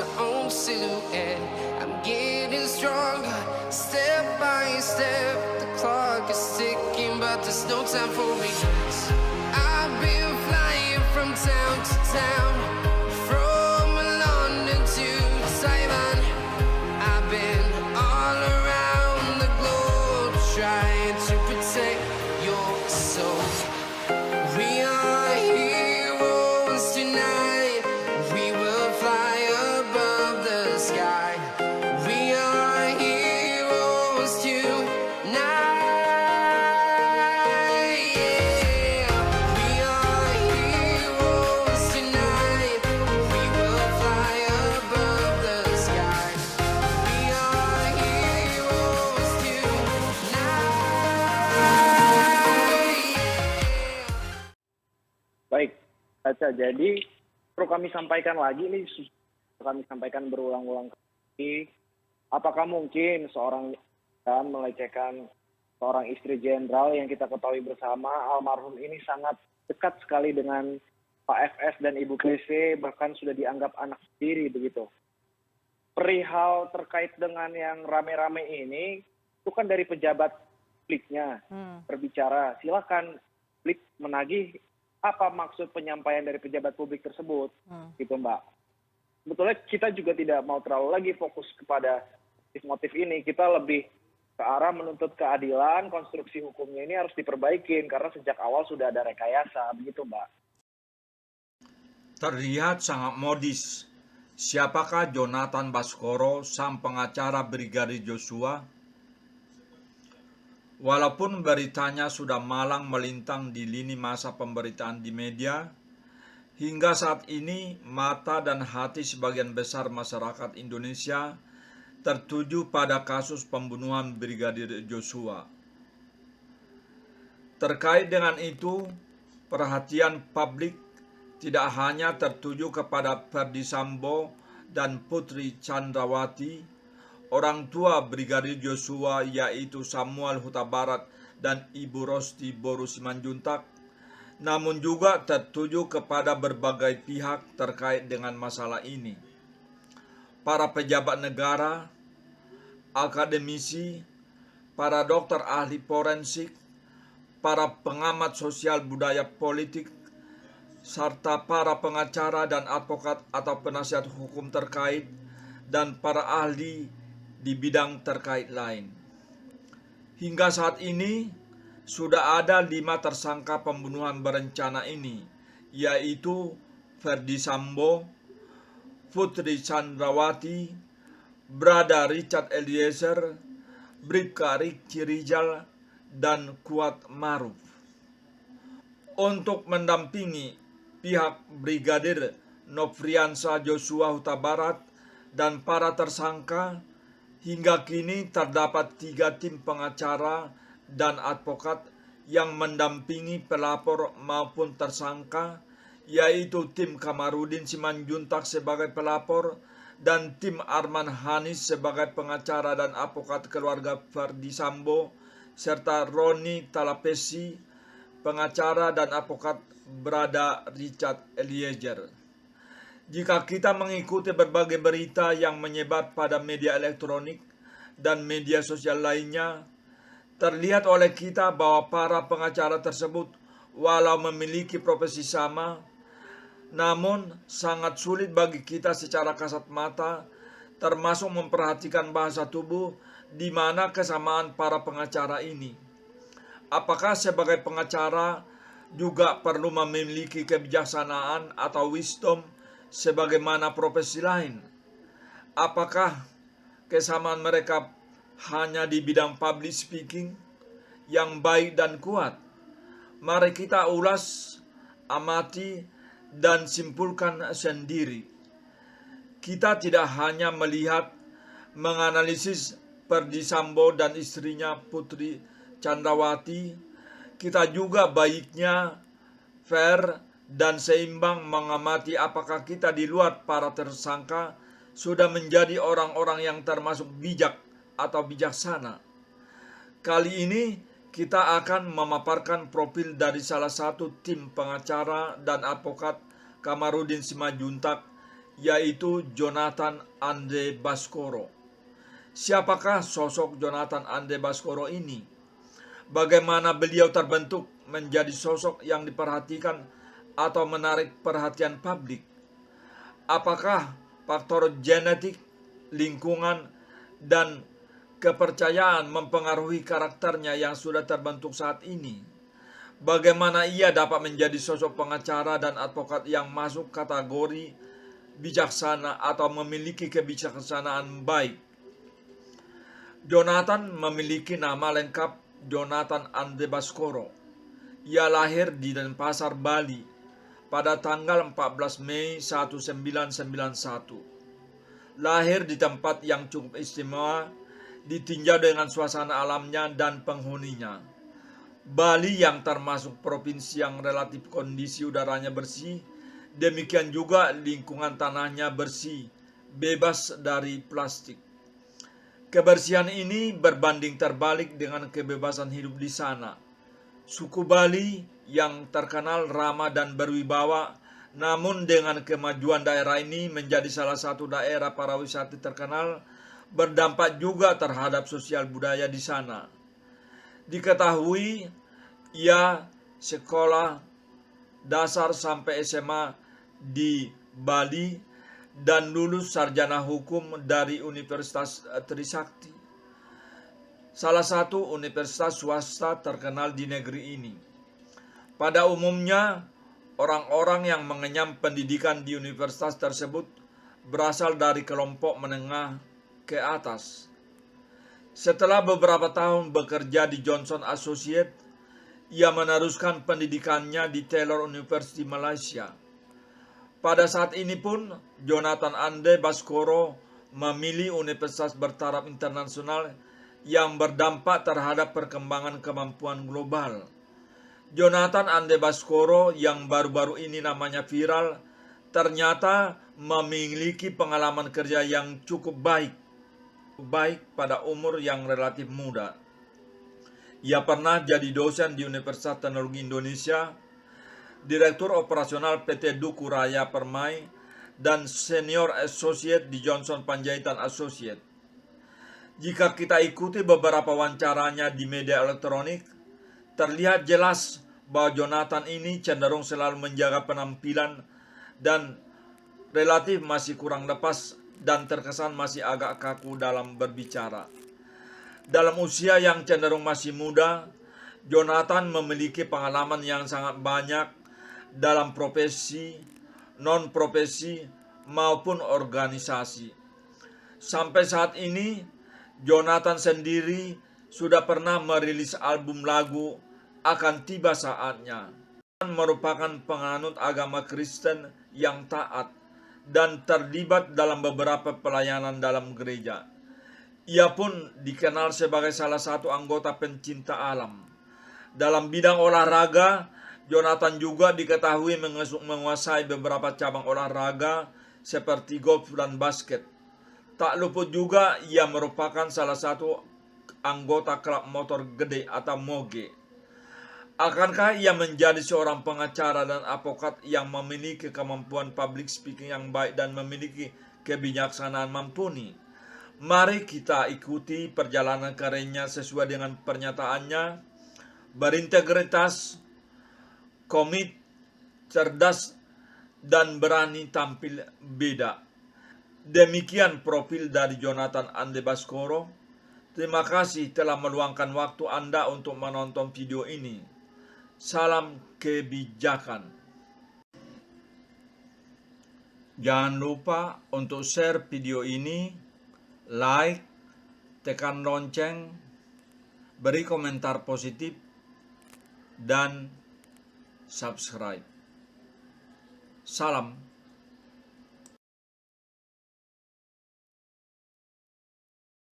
my own silhouette. I'm getting stronger, step by step. The clock is ticking, but there's no time for regrets. I've been flying from town to town, from London to Taiwan. I've been all around the globe trying to protect your soul. We are heroes tonight. We will fly above the sky. We are heroes tonight. Yeah. We are heroes tonight. We will fly above the sky. We are heroes tonight. Baik, Caca. Jadi perlu kami sampaikan lagi nih, kami sampaikan berulang-ulang kali. Apakah mungkin seorang dan melecehkan seorang istri jenderal yang kita ketahui bersama almarhum ini sangat dekat sekali dengan Pak FS dan Ibu PC, bahkan sudah dianggap anak sendiri begitu. Perihal terkait dengan yang rame-rame ini, itu kan dari pejabat publiknya berbicara. Silakan publik menagih apa maksud penyampaian dari pejabat publik tersebut, gitu Mbak. Sebetulnya kita juga tidak mau terlalu lagi fokus kepada motif ini. Kita lebih ke arah menuntut keadilan, konstruksi hukumnya ini harus diperbaikin karena sejak awal sudah ada rekayasa, begitu Mbak. Terlihat sangat modis. Siapakah Jonathan Baskoro, sang pengacara Brigadir Joshua? Walaupun beritanya sudah malang melintang di lini masa pemberitaan di media, hingga saat ini mata dan hati sebagian besar masyarakat Indonesia tertuju pada kasus pembunuhan Brigadir Joshua. Terkait dengan itu, perhatian publik tidak hanya tertuju kepada Ferdy Sambo dan Putri Chandrawati, orang tua Brigadir Joshua yaitu Samuel Huta Barat dan Ibu Rosti Boru Simanjuntak, namun juga tertuju kepada berbagai pihak terkait dengan masalah ini. Para pejabat negara, akademisi, para dokter ahli forensik, para pengamat sosial budaya politik, serta para pengacara dan advokat atau penasihat hukum terkait, dan para ahli di bidang terkait lain. Hingga saat ini sudah ada 5 tersangka pembunuhan berencana ini, yaitu Ferdy Sambo, Putri Chandrawati, Brada Richard Eliezer, Bribka Riki Rizal, dan Kuat Maruf. Untuk mendampingi pihak Brigadir Nofriansah Joshua Huta Barat dan para tersangka, hingga kini terdapat 3 tim pengacara dan advokat yang mendampingi pelapor maupun tersangka, yaitu tim Kamarudin Simanjuntak sebagai pelapor dan tim Arman Hanis sebagai pengacara dan advokat keluarga Ferdy Sambo, serta Roni Talapesi, pengacara dan advokat Brada Richard Eliezer. Jika kita mengikuti berbagai berita yang menyebar pada media elektronik dan media sosial lainnya, terlihat oleh kita bahwa para pengacara tersebut walau memiliki profesi sama, namun sangat sulit bagi kita secara kasat mata, termasuk memperhatikan bahasa tubuh, di mana kesamaan para pengacara ini. Apakah sebagai pengacara juga perlu memiliki kebijaksanaan atau wisdom sebagaimana profesi lain? Apakah kesamaan mereka hanya di bidang public speaking yang baik dan kuat? Mari kita ulas, amati, dan simpulkan sendiri. Kita tidak hanya melihat, menganalisis Ferdy Sambo dan istrinya Putri Chandrawati, kita juga baiknya fair dan seimbang mengamati apakah kita di luar para tersangka sudah menjadi orang-orang yang termasuk bijak atau bijaksana. Kali ini kita akan memaparkan profil dari salah satu tim pengacara dan advokat Kamarudin Simanjuntak yaitu Jonathan Ande Baskoro. Siapakah sosok Jonathan Ande Baskoro ini? Bagaimana beliau terbentuk menjadi sosok yang diperhatikan atau menarik perhatian publik? Apakah faktor genetik, lingkungan, dan kepercayaan mempengaruhi karakternya yang sudah terbentuk saat ini? Bagaimana ia dapat menjadi sosok pengacara dan advokat yang masuk kategori bijaksana atau memiliki kebijaksanaan baik? Jonathan memiliki nama lengkap Jonathan Ande Baskoro. Ia lahir di Denpasar, Bali pada tanggal 14 Mei 1991. Lahir di tempat yang cukup istimewa, ditinjau dengan suasana alamnya dan penghuninya. Bali yang termasuk provinsi yang relatif kondisi udaranya bersih, demikian juga lingkungan tanahnya bersih, bebas dari plastik. Kebersihan ini berbanding terbalik dengan kebebasan hidup di sana. Suku Bali yang terkenal ramah dan berwibawa, namun dengan kemajuan daerah ini menjadi salah satu daerah pariwisata terkenal, berdampak juga terhadap sosial budaya di sana. Diketahui ia sekolah dasar sampai SMA di Bali dan lulus sarjana hukum dari Universitas Trisakti, salah satu universitas swasta terkenal di negeri ini. Pada umumnya, orang-orang yang mengenyam pendidikan di universitas tersebut berasal dari kelompok menengah ke atas. Setelah beberapa tahun bekerja di Johnson Associates, ia meneruskan pendidikannya di Taylor University, Malaysia. Pada saat ini pun, Jonathan Ande Baskoro memilih universitas bertaraf internasional yang berdampak terhadap perkembangan kemampuan global. Jonathan Ande Baskoro yang baru-baru ini namanya viral, ternyata memiliki pengalaman kerja yang cukup baik pada umur yang relatif muda. Ia pernah jadi dosen di Universitas Teknologi Indonesia, Direktur Operasional PT Duku Raya Permai, dan Senior Associate di Johnson Panjaitan Associate. Jika kita ikuti beberapa wawancaranya di media elektronik, terlihat jelas bahwa Jonathan ini cenderung selalu menjaga penampilan dan relatif masih kurang lepas dan terkesan masih agak kaku dalam berbicara. Dalam usia yang cenderung masih muda, Jonathan memiliki pengalaman yang sangat banyak dalam profesi, non-profesi, maupun organisasi. Sampai saat ini, Jonathan sendiri sudah pernah merilis album lagu Akan Tiba Saatnya. Merupakan penganut agama Kristen yang taat dan terlibat dalam beberapa pelayanan dalam gereja. Ia pun dikenal sebagai salah satu anggota pencinta alam. Dalam bidang olahraga, Jonathan juga diketahui menguasai beberapa cabang olahraga seperti golf dan basket. Tak luput juga ia merupakan salah satu anggota klub motor gede atau moge. Akankah ia menjadi seorang pengacara dan advokat yang memiliki kemampuan public speaking yang baik dan memiliki kebijaksanaan mumpuni? Mari kita ikuti perjalanan karirnya sesuai dengan pernyataannya. Berintegritas, komit, cerdas, dan berani tampil beda. Demikian profil dari Jonathan Ande Baskoro. Terima kasih telah meluangkan waktu Anda untuk menonton video ini. Salam kebijakan. Jangan lupa untuk share video ini, like, tekan lonceng, beri komentar positif, dan subscribe. Salam